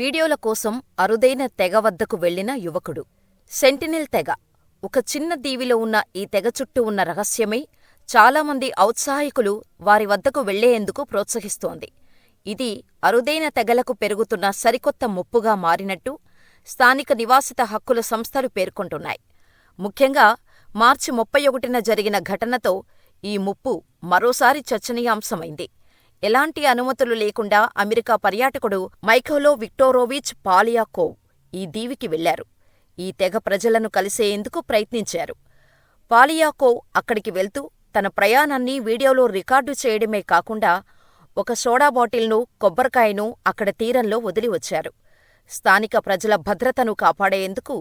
వీడియోల కోసం అరుదైన తెగ వద్దకు వెళ్లిన యువకుడు. సెంటినెల్ తెగ. ఒక చిన్న దీవిలో ఉన్న ఈ తెగ చుట్టూ ఉన్న రహస్యమే చాలామంది ఔత్సాహికులు వారి వద్దకు వెళ్లేందుకు ప్రోత్సహిస్తోంది. ఇది అరుదైన తెగలకు పెరుగుతున్న సరికొత్త ముప్పుగా మారినట్టు స్థానిక నివాసిత హక్కుల సంస్థలు పేర్కొంటున్నాయి. ముఖ్యంగా మార్చి 31న జరిగిన ఘటనతో ఈ ముప్పు మరోసారి చర్చనీయాంశమైంది. ఎలాంటి అనుమతులు లేకుండా అమెరికా పర్యాటకుడు మైఖైలో విక్టోరోవిచ్ పాలియాకోవ్ ఈ దీవికి వెళ్లారు. ఈ తెగ ప్రజలను కలిసేందుకు ప్రయత్నించారు. పాలియాకోవ్ అక్కడికి వెళ్తూ తన ప్రయాణాన్ని వీడియోలో రికార్డు చేయడమే కాకుండా ఒక సోడా బాటిల్ను, కొబ్బరికాయను అక్కడ తీరంలో వదిలి వచ్చారు. స్థానిక ప్రజల భద్రతను కాపాడేందుకు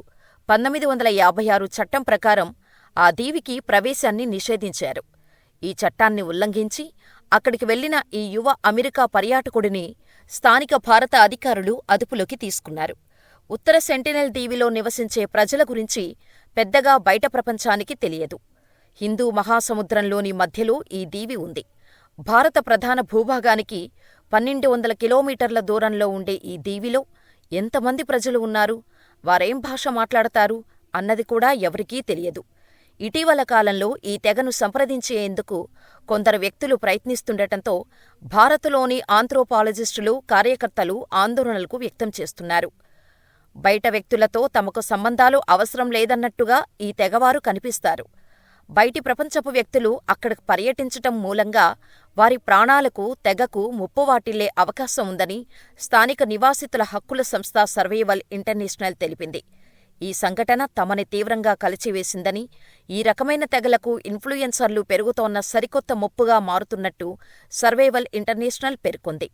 1956 చట్టం ప్రకారం ఆ దీవికి ప్రవేశాన్ని నిషేధించారు. ఈ చట్టాన్ని ఉల్లంఘించి అక్కడికి వెళ్లిన ఈ యువ అమెరికా పర్యాటకుడిని స్థానిక భారత అధికారులు అదుపులోకి తీసుకున్నారు. ఉత్తర సెంటినెల్ దీవిలో నివసించే ప్రజల గురించి పెద్దగా బయట ప్రపంచానికి తెలియదు. హిందూ మహాసముద్రంలోని మధ్యలో ఈ దీవి ఉంది. భారత ప్రధాన భూభాగానికి 1200 కిలోమీటర్ల దూరంలో ఉండే ఈ దీవిలో ఎంతమంది ప్రజలు ఉన్నారు, వారేం భాష మాట్లాడతారు అన్నది కూడా ఎవరికీ తెలియదు. ఇటీవల కాలంలో ఈ తెగను సంప్రదించేందుకు కొందరు వ్యక్తులు ప్రయత్నిస్తుండటంతో భారత్లోని ఆంథ్రోపాలజిస్టులు, కార్యకర్తలు ఆందోళనలకు వ్యక్తం చేస్తున్నారు. బయట వ్యక్తులతో తమకు సంబంధాలు అవసరం లేదన్నట్టుగా ఈ తెగవారు కనిపిస్తారు. బయటి ప్రపంచపు వ్యక్తులు అక్కడకు పర్యటించటం మూలంగా వారి ప్రాణాలకు, తెగకు ముప్పు వాటిల్లే అవకాశం ఉందని స్థానిక నివాసితుల హక్కుల సంస్థ సర్వైవల్ ఇంటర్నేషనల్ తెలిపింది. ఈ సంఘటన తమని తీవ్రంగా కలిచివేసిందని, ఈ రకమైన తెగలకు ఇన్ఫ్లుయెన్సర్లు పెరుగుతోన్న సరికొత్త ముప్పుగా మారుతున్నట్టు సర్వైవల్ ఇంటర్నేషనల్ పేర్కొంది.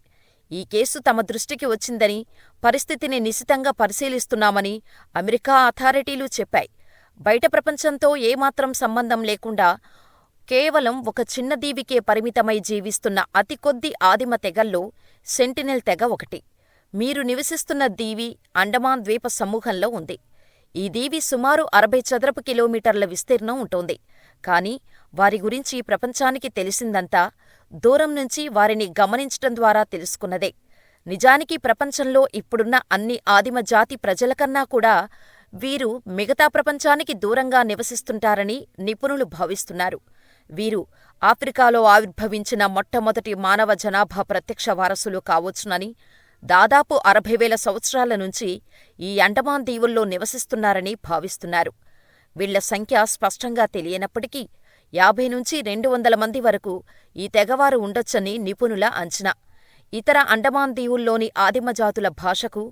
ఈ కేసు తమ దృష్టికి వచ్చిందని, పరిస్థితిని నిశితంగా పరిశీలిస్తున్నామని అమెరికా అథారిటీలు చెప్పాయి. బయట ప్రపంచంతో ఏమాత్రం సంబంధం లేకుండా కేవలం ఒక చిన్న దీవికే పరిమితమై జీవిస్తున్న అతి కొద్ది ఆదిమ తెగల్లో సెంటినెల్ తెగ ఒకటి. మీరు నివసిస్తున్న దీవి అండమాన్ ద్వీప సమూహంలో ఉంది. ఈ దీవి సుమారు 60 చదరపు కిలోమీటర్ల విస్తీర్ణం ఉంటుంది. కానీ వారి గురించి ప్రపంచానికి తెలిసిందంతా దూరం నుంచి వారిని గమనించటం ద్వారా తెలుసుకున్నదే. నిజానికి ప్రపంచంలో ఇప్పుడున్న అన్ని ఆదిమ జాతి ప్రజలకన్నా కూడా వీరు మిగతా ప్రపంచానికి దూరంగా నివసిస్తుంటారని నిపుణులు భావిస్తున్నారు. వీరు ఆఫ్రికాలో ఆవిర్భవించిన మొట్టమొదటి మానవ జనాభా ప్రత్యక్ష వారసులు కావచ్చునని, దాదాపు 60,000 సంవత్సరాల నుంచి ఈ అండమాన్ దీవుల్లో నివసిస్తున్నారని భావిస్తున్నారు. వీళ్ల సంఖ్య స్పష్టంగా తెలియనప్పటికీ 50 నుంచి 200 మంది వరకు ఈ తెగవారు ఉండొచ్చని నిపుణుల అంచనా. ఇతర అండమాన్ దీవుల్లోని ఆదిమజాతుల భాషకు,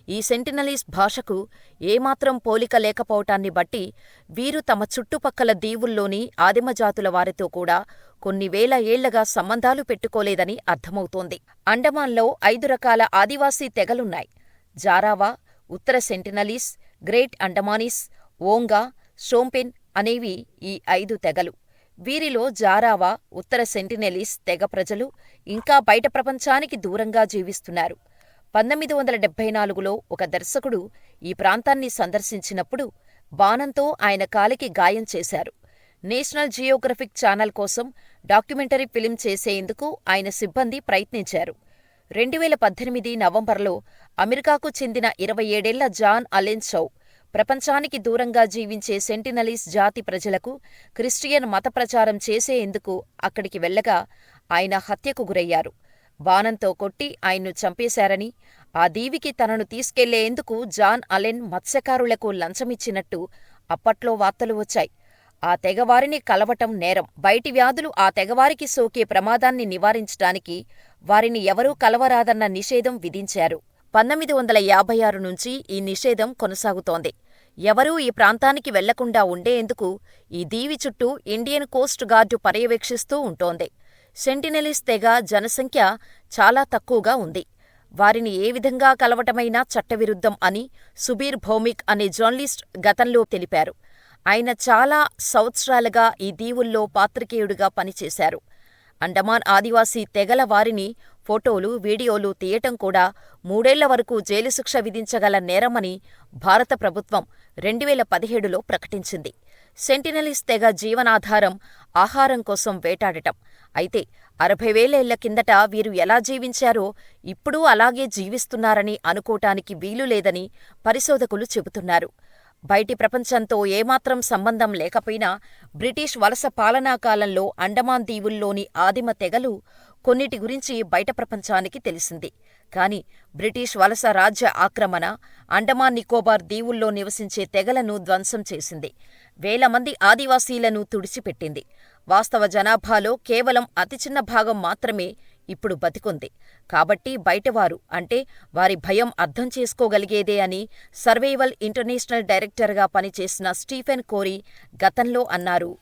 ఈ సెంటినలీస్ భాషకు ఏమాత్రం పోలిక లేకపోవటాన్ని బట్టి వీరు తమ చుట్టుపక్కల దీవుల్లోని ఆదిమజాతుల వారితో కూడా కొన్ని వేల ఏళ్లగా సంబంధాలు పెట్టుకోలేదని అర్థమవుతోంది. అండమాన్లో 5 రకాల ఆదివాసీ తెగలున్నాయి. జారావా, ఉత్తర సెంటినలీస్, గ్రేట్ అండమానీస్, ఓంగా, షోంపెన్ అనేవి ఈ 5 తెగలు. వీరిలో జారావా, ఉత్తర సెంటినెలీస్ తెగ ప్రజలు ఇంకా బయట ప్రపంచానికి దూరంగా జీవిస్తున్నారు. 1974లో ఒక దర్శకుడు ఈ ప్రాంతాన్ని సందర్శించినప్పుడు బాణంతో ఆయన కాలికి గాయం చేశారు. నేషనల్ జియోగ్రఫిక్ ఛానల్ కోసం డాక్యుమెంటరీ ఫిల్మ్ చేసేందుకు ఆయన సిబ్బంది ప్రయత్నించారు. 2018 నవంబర్లో అమెరికాకు చెందిన 27 ఏళ్ల జాన్ అలెన్ చౌ ప్రపంచానికి దూరంగా జీవించే సెంటినలీస్ జాతి ప్రజలకు క్రిస్టియన్ మత ప్రచారం చేసేందుకు అక్కడికి వెళ్లగా ఆయన హత్యకు గురయ్యారు. బాణంతో కొట్టి ఆయన్ను చంపేశారని, ఆ దీవికి తనను తీసుకెళ్లేందుకు జాన్ అలెన్ మత్స్యకారులకు లంచమిచ్చినట్టు అప్పట్లో వార్తలు వచ్చాయి. ఆ తెగవారిని కలవటం నేరం. బయటి వ్యాధులు ఆ తెగవారికి సోకే ప్రమాదాన్ని నివారించటానికి వారిని ఎవరూ కలవరాదన్న నిషేధం విధించారు. 1956 నుంచి ఈ నిషేధం కొనసాగుతోంది. ఎవరూ ఈ ప్రాంతానికి వెళ్లకుండా ఉండేందుకు ఈ దీవి చుట్టూ ఇండియన్ కోస్ట్ గార్డు పర్యవేక్షిస్తూ ఉంటోంది. సెంటినెలీస్ తెగ జనసంఖ్య చాలా తక్కువగా ఉంది. వారిని ఏ విధంగా కలవటమైనా చట్టవిరుద్ధం అని సుబీర్ భౌమిక్ అనే జర్నలిస్ట్ గతంలో తెలిపారు. ఆయన చాలా సంవత్సరాలుగా ఈ దీవుల్లో పాత్రికేయుడిగా పనిచేశారు. అండమాన్ ఆదివాసీ తెగల వారిని ఫోటోలు, వీడియోలు తీయటం కూడా 3 ఏళ్ల వరకు జైలు శిక్ష విధించగల నేరమని భారత ప్రభుత్వం 2017లో ప్రకటించింది. సెంటినలీస్ తెగ జీవనాధారం ఆహారం కోసం వేటాడటం. అయితే 60,000 ఏళ్ల కిందట వీరు ఎలా జీవించారో ఇప్పుడూ అలాగే జీవిస్తున్నారని అనుకోటానికి వీలులేదని పరిశోధకులు చెబుతున్నారు. బయటి ప్రపంచంతో ఏమాత్రం సంబంధం లేకపోయినా బ్రిటిష్ వలస పాలనా కాలంలో అండమాన్ దీవుల్లోని ఆదిమ తెగలు కొన్నిటి గురించి బయట ప్రపంచానికి తెలిసింది. కాని బ్రిటిష్ వలస రాజ్య ఆక్రమణ అండమాన్ నికోబార్ దీవుల్లో నివసించే తెగలను ధ్వంసం చేసింది. వేలమంది ఆదివాసీలను తుడిచిపెట్టింది. వాస్తవ జనాభాలో కేవలం అతి చిన్న భాగం మాత్రమే ఇప్పుడు బతికుంది. కాబట్టి బయటవారు అంటే వారి భయం అర్థం చేసుకోగలిగేదే అని సర్వైవల్ ఇంటర్నేషనల్ డైరెక్టర్గా పనిచేసిన స్టీఫెన్ కోరీ గతంలో అన్నారు.